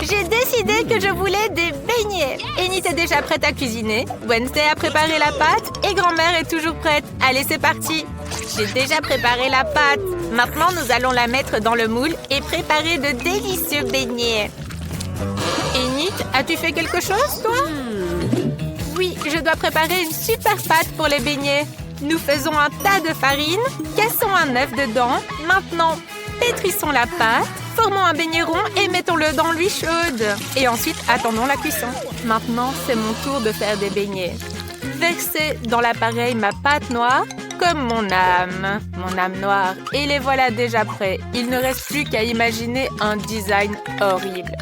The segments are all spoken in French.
J'ai décidé que je voulais des beignets. Enid est déjà prête à cuisiner. Wednesday a préparé la pâte et grand-mère est toujours prête. Allez, c'est parti. J'ai déjà préparé la pâte. Maintenant, nous allons la mettre dans le moule et préparer de délicieux beignets. Enid, as-tu fait quelque chose, toi? Oui, je dois préparer une super pâte pour les beignets. Nous faisons un tas de farine, cassons un œuf dedans. Maintenant, pétrissons la pâte, formons un beignet rond et mettons-le dans l'huile chaude. Et ensuite, attendons la cuisson. Maintenant, c'est mon tour de faire des beignets. Versez dans l'appareil ma pâte noire comme mon âme noire. Et les voilà déjà prêts. Il ne reste plus qu'à imaginer un design horrible.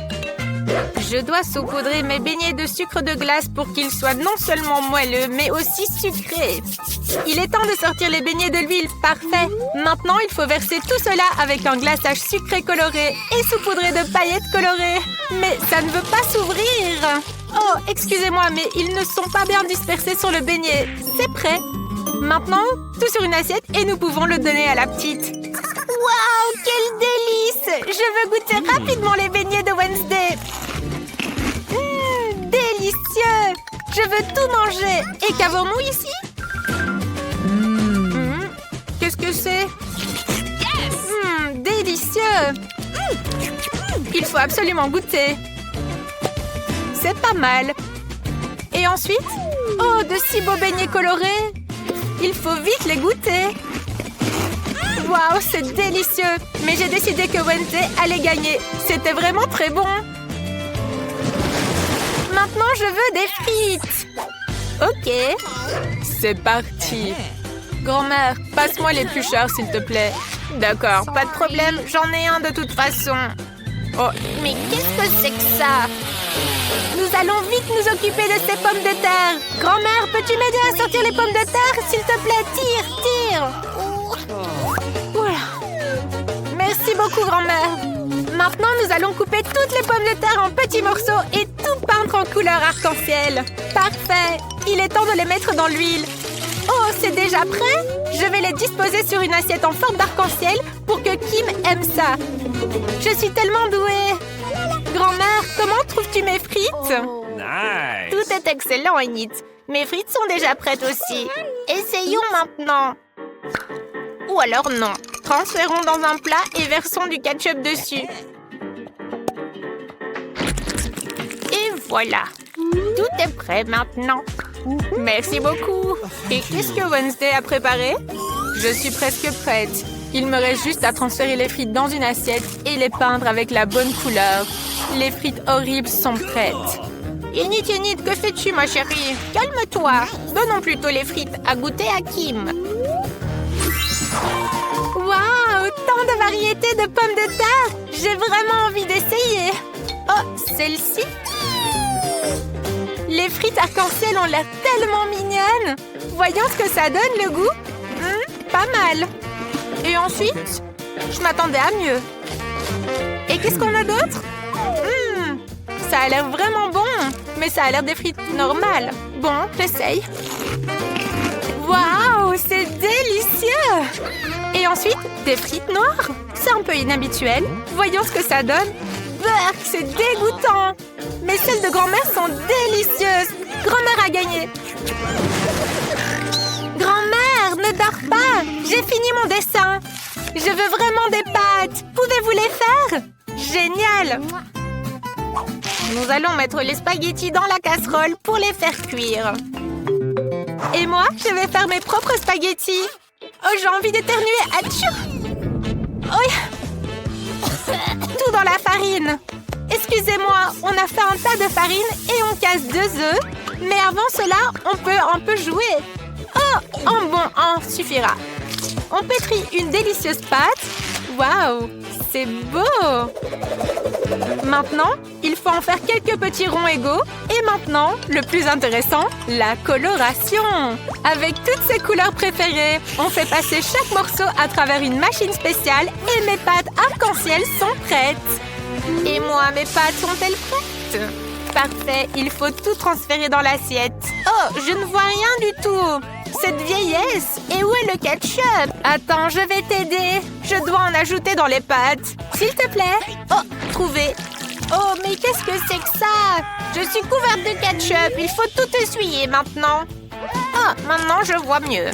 Je dois saupoudrer mes beignets de sucre de glace pour qu'ils soient non seulement moelleux, mais aussi sucrés. Il est temps de sortir les beignets de l'huile. Parfait. Maintenant, il faut verser tout cela avec un glaçage sucré coloré et saupoudré de paillettes colorées. Mais ça ne veut pas s'ouvrir. Oh, excusez-moi, mais ils ne sont pas bien dispersés sur le beignet. C'est prêt. Maintenant, tout sur une assiette et nous pouvons le donner à la petite. Waouh, quel délice! Je veux goûter rapidement les beignets de Wednesday. Délicieux! Je veux tout manger. Et qu'avons-nous ici? Qu'est-ce que c'est? Délicieux! Il faut absolument goûter. C'est pas mal. Et ensuite? Oh, de si beaux beignets colorés! Il faut vite les goûter. Waouh, c'est délicieux! Mais j'ai décidé que Wednesday allait gagner. C'était vraiment très bon. Maintenant, je veux des frites. Ok. C'est parti. Grand-mère, passe-moi l'éplucheur, s'il te plaît. D'accord, pas de problème. J'en ai un de toute façon. Oh, mais qu'est-ce que c'est que ça? Nous allons vite nous occuper de ces pommes de terre. Grand-mère, peux-tu m'aider à sortir les pommes de terre? S'il te plaît, tire. Voilà. Merci beaucoup, grand-mère. Maintenant, nous allons couper toutes les pommes de terre en petits morceaux et tout peindre en couleur arc-en-ciel. Parfait. Il est temps de les mettre dans l'huile. Oh, c'est déjà prêt? Je vais les disposer sur une assiette en forme d'arc-en-ciel pour que Kim aime ça. Je suis tellement douée. Grand-mère, comment trouves-tu mes frites? Nice. Tout est excellent, Enid. Mes frites sont déjà prêtes aussi. Essayons maintenant. Ou alors non. Transférons dans un plat et versons du ketchup dessus. Et voilà. Tout est prêt maintenant. Merci beaucoup. Et qu'est-ce que Wednesday a préparé? Je suis presque prête. Il me reste juste à transférer les frites dans une assiette et les peindre avec la bonne couleur. Les frites horribles sont prêtes. Enid, que fais-tu, ma chérie? Calme-toi. Donnons plutôt les frites à goûter à Kim. Waouh, tant de variétés de pommes de terre. J'ai vraiment envie d'essayer. Oh, celle-ci. Les frites arc-en-ciel ont l'air tellement mignonnes. Voyons ce que ça donne, le goût. Pas mal. Et ensuite, je m'attendais à mieux. Et qu'est-ce qu'on a d'autre? Ça a l'air vraiment bon. Mais ça a l'air des frites normales. Bon, j'essaye. Waouh, c'est délicieux! Et ensuite, des frites noires. C'est un peu inhabituel. Voyons ce que ça donne. Burk, c'est dégoûtant. Mais celles de grand-mère sont délicieuses. Grand-mère a gagné. Grand-mère, ne dors pas. J'ai fini mon dessin. Je veux vraiment des pâtes. Pouvez-vous les faire? Génial. Nous allons mettre les spaghettis dans la casserole pour les faire cuire. Et moi, je vais faire mes propres spaghettis. Oh, j'ai envie d'éternuer. Atchou! Oh. Tout dans la farine. Excusez-moi, on a fait un tas de farine et on casse 2 œufs. Mais avant cela, on peut un peu jouer. Oh, un suffira. On pétrit une délicieuse pâte. Waouh, c'est beau! Maintenant, il faut en faire quelques petits ronds égaux. Et maintenant, le plus intéressant, la coloration. Avec toutes ses couleurs préférées, on fait passer chaque morceau à travers une machine spéciale et mes pâtes arc-en-ciel sont prêtes. Et moi, mes pâtes sont-elles prêtes? Parfait, il faut tout transférer dans l'assiette. Oh, je ne vois rien du tout. Cette vieillesse! Et où est le ketchup? Attends, je vais t'aider. Je dois en ajouter dans les pâtes. S'il te plaît. Oh, trouvé. Oh, mais qu'est-ce que c'est que ça? Je suis couverte de ketchup. Il faut tout essuyer maintenant. Ah, maintenant je vois mieux.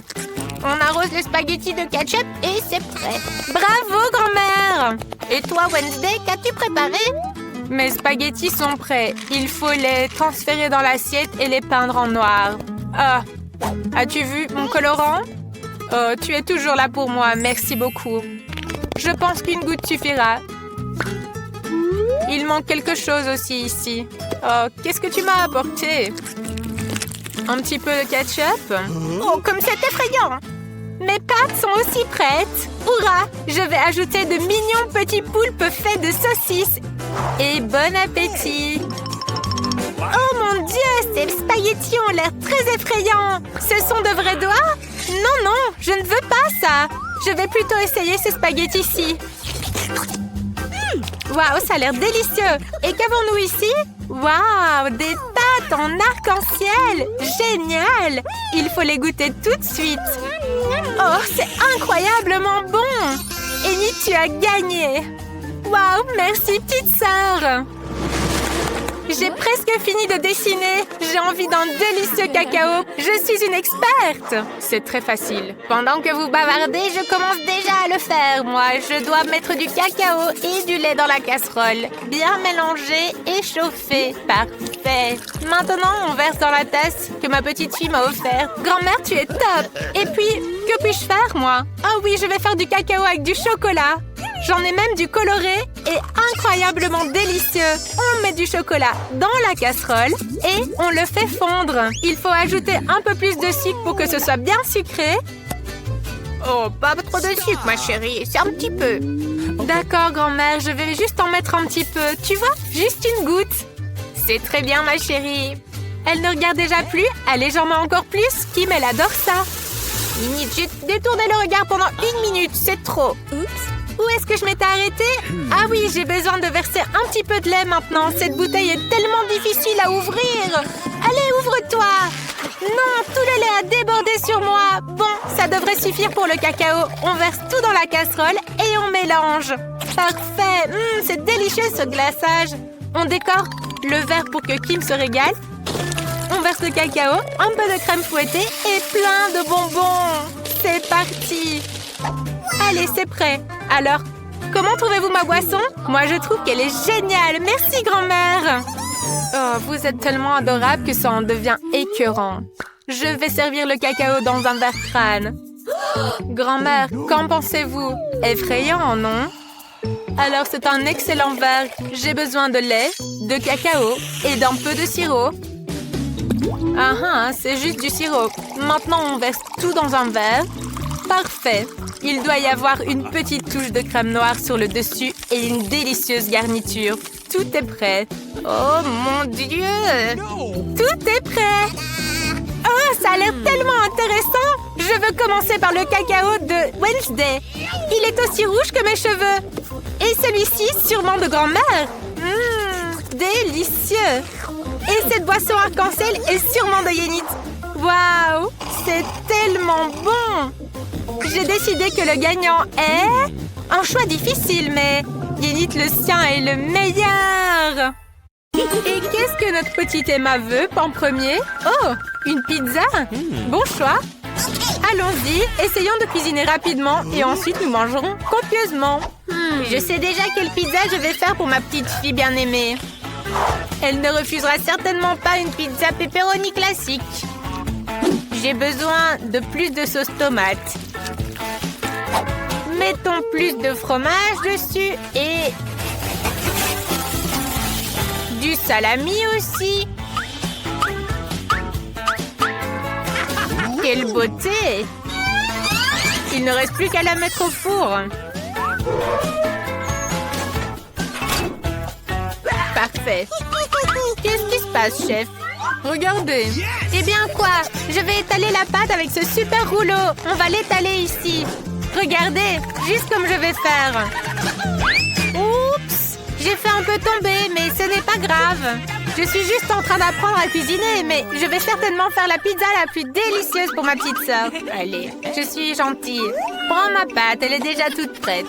On arrose les spaghettis de ketchup et c'est prêt. Bravo, grand-mère! Et toi, Wednesday, qu'as-tu préparé? Mes spaghettis sont prêts. Il faut les transférer dans l'assiette et les peindre en noir. Ah, as-tu vu mon colorant? Oh, tu es toujours là pour moi. Merci beaucoup. Je pense qu'une goutte suffira. Il manque quelque chose aussi ici. Oh, qu'est-ce que tu m'as apporté? Un petit peu de ketchup? Oh, comme c'est effrayant! Mes pâtes sont aussi prêtes. Hurrah! Je vais ajouter de mignons petits poulpes faits de saucisses. Et bon appétit! Oh mon Dieu! Ces spaghettis ont l'air très effrayants. Ce sont de vrais doigts? Non, non, je ne veux pas ça. Je vais plutôt essayer ces spaghettis-ci. Waouh, ça a l'air délicieux! Et qu'avons-nous ici? Waouh, des pâtes en arc-en-ciel! Génial! Il faut les goûter tout de suite. Oh, c'est incroyablement bon! Enid, tu as gagné! Waouh, merci petite sœur! J'ai presque fini de dessiner. J'ai envie d'un délicieux cacao. Je suis une experte. C'est très facile. Pendant que vous bavardez, je commence déjà à le faire, moi. Je dois mettre du cacao et du lait dans la casserole. Bien mélanger et chauffer. Parfait. Maintenant, on verse dans la tasse que ma petite fille m'a offerte. Grand-mère, tu es top. Et puis, que puis-je faire, moi? Ah oui, je vais faire du cacao avec du chocolat. J'en ai même du coloré et incroyablement délicieux. On met du chocolat dans la casserole et on le fait fondre. Il faut ajouter un peu plus de sucre pour que ce soit bien sucré. Oh, pas trop de sucre, ma chérie. C'est un petit peu. D'accord, grand-mère. Je vais juste en mettre un petit peu. Tu vois, juste une goutte. C'est très bien, ma chérie. Elle ne regarde déjà plus. Allez, j'en mets encore plus. Kim, elle adore ça. Minute, j'ai détourné le regard pendant 1 minute. C'est trop. Oups. Où est-ce que je m'étais arrêtée? Ah oui, j'ai besoin de verser un petit peu de lait maintenant. Cette bouteille est tellement difficile à ouvrir. Allez, ouvre-toi. Non, tout le lait a débordé sur moi. Bon, ça devrait suffire pour le cacao. On verse tout dans la casserole et on mélange. Parfait. C'est délicieux ce glaçage. On décore le verre pour que Kim se régale. On verse le cacao, un peu de crème fouettée et plein de bonbons. C'est parti. Allez, c'est prêt. Alors, comment trouvez-vous ma boisson? Moi, je trouve qu'elle est géniale. Merci, grand-mère. Oh, vous êtes tellement adorable que ça en devient écœurant. Je vais servir le cacao dans un verre crâne. Grand-mère, qu'en pensez-vous? Effrayant, non? Alors, c'est un excellent verre. J'ai besoin de lait, de cacao et d'un peu de sirop. Ah, c'est juste du sirop. Maintenant, on verse tout dans un verre. Parfait. Il doit y avoir une petite touche de crème noire sur le dessus et une délicieuse garniture. Tout est prêt. Oh mon Dieu! Tout est prêt! Oh, ça a l'air tellement intéressant! Je veux commencer par le cacao de Wednesday. Il est aussi rouge que mes cheveux. Et celui-ci, sûrement de grand-mère. Délicieux! Et cette boisson arc-en-ciel est sûrement de Yenit. Waouh! C'est tellement bon! J'ai décidé que le gagnant est... Un choix difficile, mais... Yenit, le sien est le meilleur! Et qu'est-ce que notre petite Emma veut en premier? Oh, une pizza? Bon choix! Allons-y, essayons de cuisiner rapidement et ensuite nous mangerons copieusement. Je sais déjà quelle pizza je vais faire pour ma petite fille bien-aimée. Elle ne refusera certainement pas une pizza pepperoni classique. J'ai besoin de plus de sauce tomate. Mettons plus de fromage dessus et... du salami aussi. Quelle beauté! Il ne reste plus qu'à la mettre au four. Parfait. Qu'est-ce qui se passe, chef? Regardez. Eh bien quoi? Je vais étaler la pâte avec ce super rouleau. On va l'étaler ici. Regardez, juste comme je vais faire. Oups! J'ai fait un peu tomber, mais ce n'est pas grave. Je suis juste en train d'apprendre à cuisiner, mais je vais certainement faire la pizza la plus délicieuse pour ma petite sœur. Allez, je suis gentille. Prends ma pâte, elle est déjà toute prête.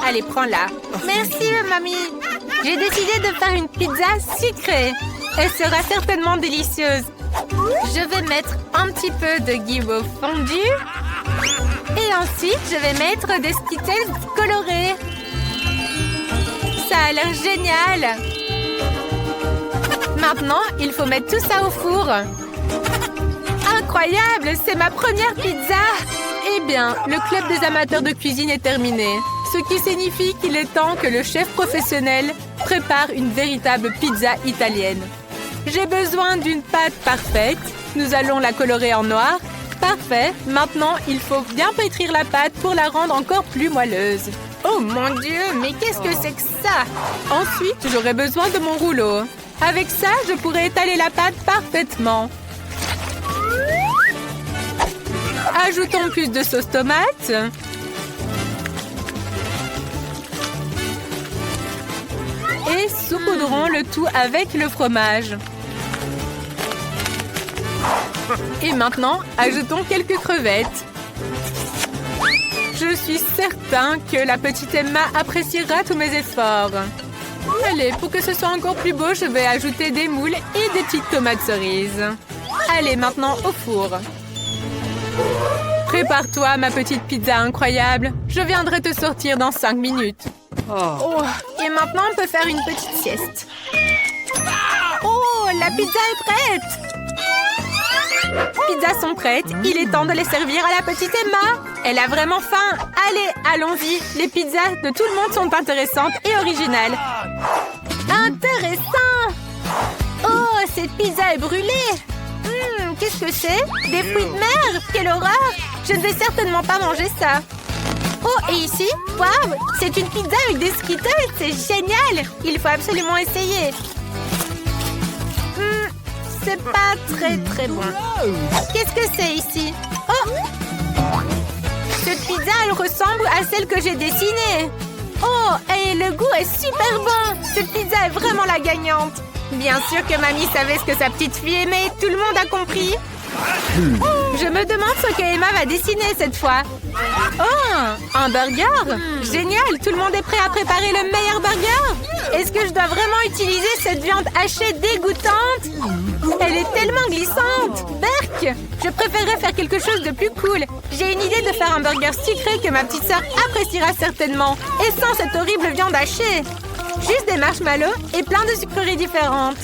Allez, prends-la. Merci, mamie. J'ai décidé de faire une pizza sucrée. Elle sera certainement délicieuse. Je vais mettre un petit peu de guimauve fondu. Et ensuite, je vais mettre des Skittles colorés. Ça a l'air génial. Maintenant, il faut mettre tout ça au four. Incroyable, c'est ma première pizza. Eh bien, le club des amateurs de cuisine est terminé. Ce qui signifie qu'il est temps que le chef professionnel prépare une véritable pizza italienne. J'ai besoin d'une pâte parfaite. Nous allons la colorer en noir. Parfait. Maintenant, il faut bien pétrir la pâte pour la rendre encore plus moelleuse. Oh mon Dieu, mais qu'est-ce que c'est que ça? Ensuite, j'aurai besoin de mon rouleau. Avec ça, je pourrai étaler la pâte parfaitement. Ajoutons plus de sauce tomate. Et saupoudrons le tout avec le fromage. Et maintenant, ajoutons quelques crevettes. Je suis certain que la petite Emma appréciera tous mes efforts. Allez, pour que ce soit encore plus beau, je vais ajouter des moules et des petites tomates cerises. Allez, maintenant au four. Prépare-toi, ma petite pizza incroyable. Je viendrai te sortir dans 5 minutes. Oh, et maintenant, on peut faire une petite sieste. Oh, la pizza est prête! Pizzas sont prêtes. Il est temps de les servir à la petite Emma. Elle a vraiment faim. Allez, allons-y. Les pizzas de tout le monde sont intéressantes et originales. Intéressant! Oh, cette pizza est brûlée. Qu'est-ce que c'est? Des fruits de mer? Quelle horreur! Je ne vais certainement pas manger ça. Oh, et ici? Waouh! C'est une pizza avec des Skittles. C'est génial! Il faut absolument essayer. C'est pas très bon. Qu'est-ce que c'est ici? Oh! Cette pizza, elle ressemble à celle que j'ai dessinée. Oh, et le goût est super bon. Cette pizza est vraiment la gagnante. Bien sûr que mamie savait ce que sa petite fille aimait. Tout le monde a compris. Je me demande ce que Emma va dessiner cette fois. Oh, un burger? Génial, tout le monde est prêt à préparer le meilleur burger? Est-ce que je dois vraiment utiliser cette viande hachée dégoûtante? Elle est tellement glissante. Berk, je préférerais faire quelque chose de plus cool. J'ai une idée de faire un burger sucré que ma petite sœur appréciera certainement. Et sans cette horrible viande hachée. Juste des marshmallows et plein de sucreries différentes.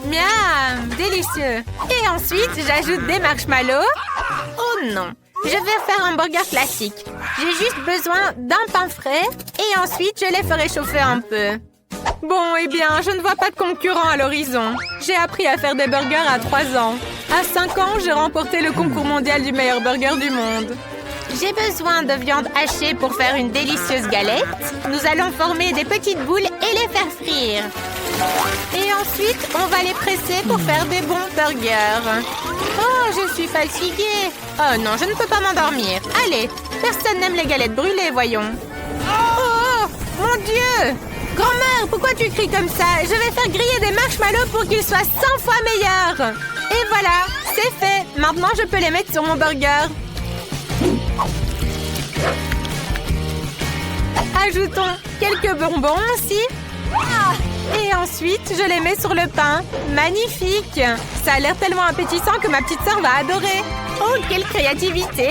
Miam, délicieux. Et ensuite, j'ajoute des marshmallows. Oh non, je vais faire un burger classique. J'ai juste besoin d'un pain frais et ensuite, je les ferai chauffer un peu. Bon, eh bien, je ne vois pas de concurrent à l'horizon. J'ai appris à faire des burgers à 3 ans. À 5 ans, j'ai remporté le concours mondial du meilleur burger du monde. J'ai besoin de viande hachée pour faire une délicieuse galette. Nous allons former des petites boules et les faire frire. Et ensuite, on va les presser pour faire des bons burgers. Oh, je suis fatiguée. Oh non, je ne peux pas m'endormir. Allez, personne n'aime les galettes brûlées, voyons. Oh, mon Dieu! Grand-mère, pourquoi tu cries comme ça? Je vais faire griller des marshmallows pour qu'ils soient 100 fois meilleurs. Et voilà, c'est fait. Maintenant, je peux les mettre sur mon burger. Ajoutons quelques bonbons aussi. Et ensuite, je les mets sur le pain. Magnifique! Ça a l'air tellement appétissant que ma petite sœur va adorer. Oh, quelle créativité!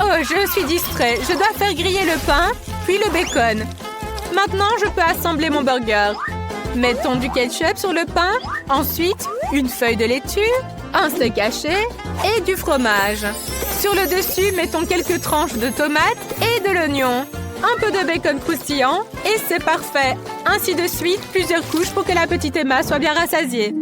Oh, je suis distrait. Je dois faire griller le pain, puis le bacon. Maintenant, je peux assembler mon burger. Mettons du ketchup sur le pain. Ensuite, une feuille de laitue, un steak haché et du fromage. Sur le dessus, mettons quelques tranches de tomates et de l'oignon. Un peu de bacon croustillant et c'est parfait. Ainsi de suite, plusieurs couches pour que la petite Emma soit bien rassasiée.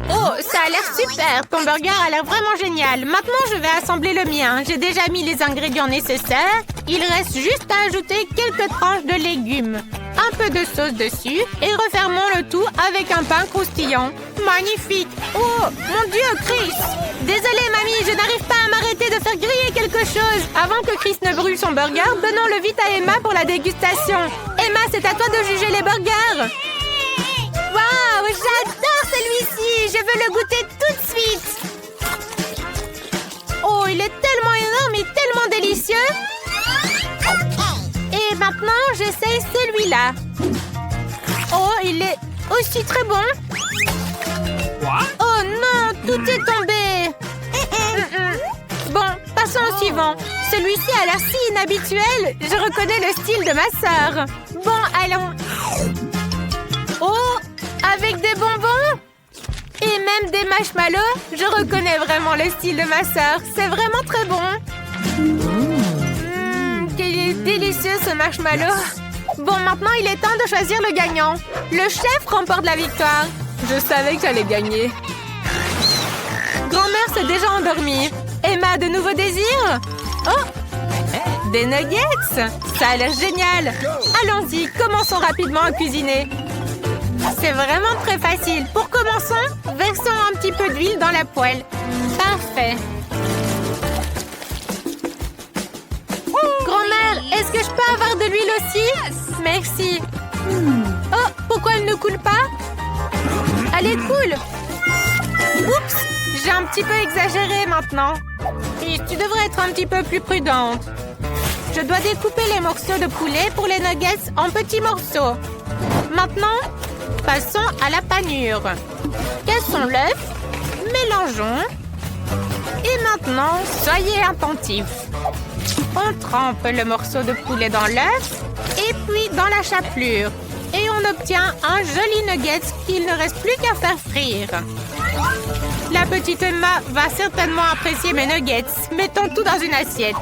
Oh, ça a l'air super. Ton burger a l'air vraiment génial. Maintenant, je vais assembler le mien. J'ai déjà mis les ingrédients nécessaires. Il reste juste à ajouter quelques tranches de légumes. Un peu de sauce dessus et refermons le tout avec un pain croustillant. Magnifique! Oh, mon Dieu, Chris! Désolée, mamie, je n'arrive pas à m'arrêter de faire griller quelque chose. Avant que Chris ne brûle son burger, donnons-le vite à Emma pour la dégustation. Emma, c'est à toi de juger les burgers. Waouh, j'adore celui-ci! Je veux le goûter tout de suite. Oh, il est tellement énorme et tellement délicieux. essaye celui-là. Oh, il est aussi très bon. Oh non, tout est tombé. Bon, passons au suivant. Celui-ci a l'air si inhabituel. Je reconnais le style de ma sœur. Bon, allons. Oh, avec des bonbons et même des marshmallows. Je reconnais vraiment le style de ma sœur. C'est vraiment très bon. Quel est délicieux ce marshmallow. Bon, maintenant, il est temps de choisir le gagnant. Le chef remporte la victoire. Je savais que j'allais gagner. Grand-mère s'est déjà endormie. Emma a de nouveaux désirs? Oh! Des nuggets! Ça a l'air génial! Allons-y, commençons rapidement à cuisiner. C'est vraiment très facile. Pour commencer, versons un petit peu d'huile dans la poêle. Parfait. Grand-mère, est-ce que je peux avoir de l'huile aussi? Merci. Oh, pourquoi elle ne coule pas? Elle est cool. Oups! J'ai un petit peu exagéré maintenant. Et tu devrais être un petit peu plus prudente. Je dois découper les morceaux de poulet pour les nuggets en petits morceaux. Maintenant, passons à la panure. Cassons l'œuf. Mélangeons. Et maintenant, soyez attentifs. On trempe le morceau de poulet dans l'œuf et puis dans la chapelure. Et on obtient un joli nugget qu'il ne reste plus qu'à faire frire. La petite Emma va certainement apprécier mes nuggets. Mettons tout dans une assiette.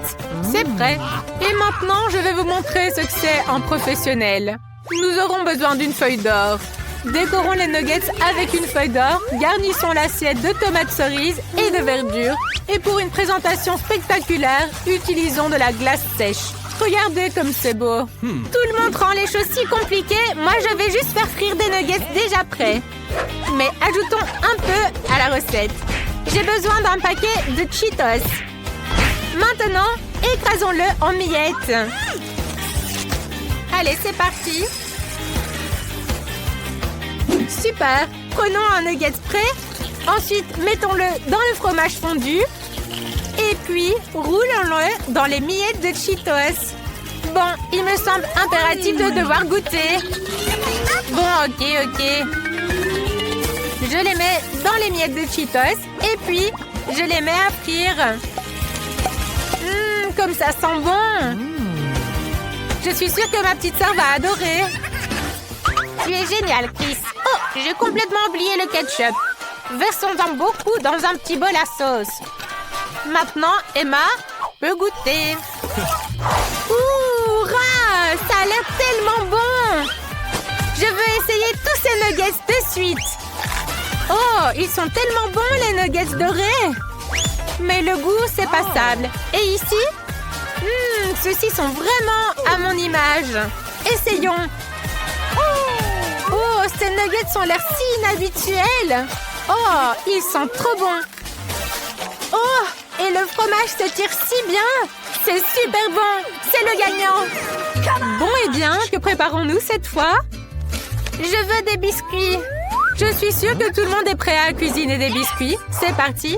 C'est prêt. Et maintenant, je vais vous montrer ce que c'est un professionnel. Nous aurons besoin d'une feuille d'or. Décorons les nuggets avec une feuille d'or. Garnissons l'assiette de tomates cerises et de verdure. Et pour une présentation spectaculaire, utilisons de la glace sèche. Regardez comme c'est beau. Tout le monde rend les choses si compliquées. Moi, je vais juste faire frire des nuggets déjà prêts. Mais ajoutons un peu à la recette. J'ai besoin d'un paquet de Cheetos. Maintenant, écrasons-le en miettes. Allez, c'est parti. Super. Prenons un nugget prêt. Ensuite, mettons-le dans le fromage fondu. Et puis, roulons-le dans les miettes de Cheetos. Bon, il me semble impératif de devoir goûter. Bon, ok. Je les mets dans les miettes de Cheetos. Et puis, je les mets à frire. Comme ça sent bon. Je suis sûre que ma petite sœur va adorer. Tu es génial, Chris. Oh, j'ai complètement oublié le ketchup. Versons-en beaucoup dans un petit bol à sauce. Maintenant, Emma peut goûter. Ouh, ça a l'air tellement bon. Je veux essayer tous ces nuggets de suite. Oh, ils sont tellement bons, les nuggets dorés. Mais le goût, c'est passable. Et ici, ceux-ci sont vraiment à mon image. Essayons. Oh, ces nuggets ont l'air si inhabituels. Oh, ils sont trop bons. Oh, et le fromage se tire si bien. C'est super bon. C'est le gagnant. Bon, eh bien, que préparons-nous cette fois? Je veux des biscuits. Je suis sûre que tout le monde est prêt à cuisiner des biscuits. C'est parti.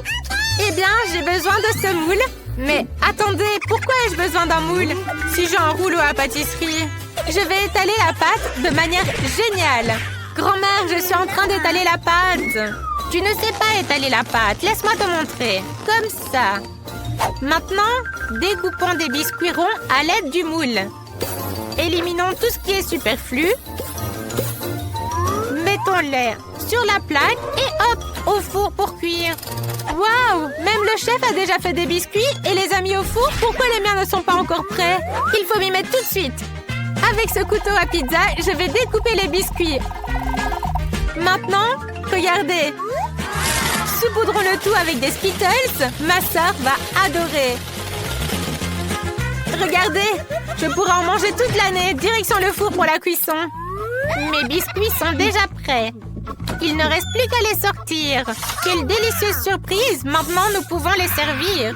Eh bien, j'ai besoin de ce moule. Mais attendez, pourquoi ai-je besoin d'un moule si j'ai un rouleau à pâtisserie? Je vais étaler la pâte de manière géniale. Grand-mère, je suis en train d'étaler la pâte. Tu ne sais pas étaler la pâte. Laisse-moi te montrer. Comme ça. Maintenant, découpons des biscuits ronds à l'aide du moule. Éliminons tout ce qui est superflu. Mettons-les sur la plaque et hop, au four pour cuire. Waouh! Même le chef a déjà fait des biscuits et les a mis au four. Pourquoi les miens ne sont pas encore prêts? Il faut m'y mettre tout de suite. Avec ce couteau à pizza, je vais découper les biscuits. Maintenant, regardez. Saupoudrons le tout avec des Skittles. Ma sœur va adorer. Regardez, je pourrai en manger toute l'année. Direction le four pour la cuisson. Mes biscuits sont déjà prêts. Il ne reste plus qu'à les sortir. Quelle délicieuse surprise! Maintenant, nous pouvons les servir.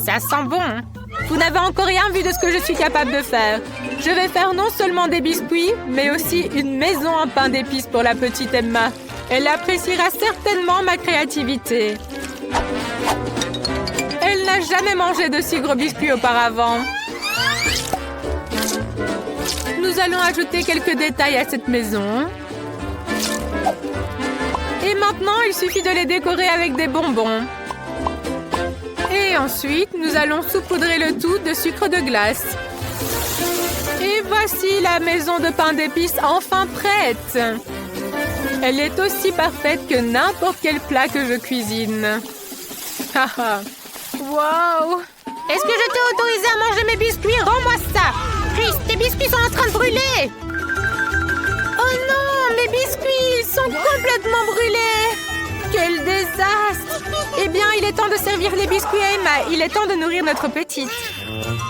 Ça sent bon. Vous n'avez encore rien vu de ce que je suis capable de faire. Je vais faire non seulement des biscuits, mais aussi une maison en pain d'épices pour la petite Emma. Elle appréciera certainement ma créativité. Elle n'a jamais mangé de si gros biscuits auparavant. Nous allons ajouter quelques détails à cette maison. Et maintenant, il suffit de les décorer avec des bonbons. Et ensuite, nous allons saupoudrer le tout de sucre de glace. Et voici la maison de pain d'épices enfin prête. Elle est aussi parfaite que n'importe quel plat que je cuisine. Haha. Wow! Est-ce que je t'ai autorisé à manger mes biscuits? Rends-moi ça! Chris, tes biscuits sont en train de brûler! Oh non! Mes biscuits, ils sont complètement brûlés! Quel désastre! Eh bien, il est temps de servir les biscuits à Emma. Il est temps de nourrir notre petite.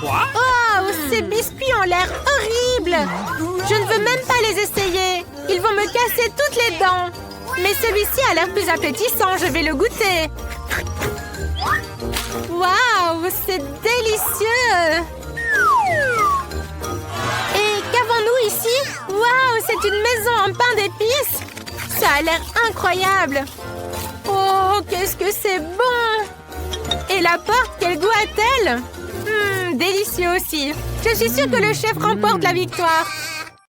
Oh! Ces biscuits ont l'air horribles! Je ne veux même pas les essayer. Ils vont me casser toutes les dents. Mais celui-ci a l'air plus appétissant. Je vais le goûter. Waouh! C'est délicieux! Et qu'avons-nous ici? Waouh! C'est une maison en pain d'épices! Ça a l'air incroyable! Oh, qu'est-ce que c'est bon! Et la porte, quel goût a-t-elle? Délicieux aussi! Je suis sûre que le chef remporte la victoire!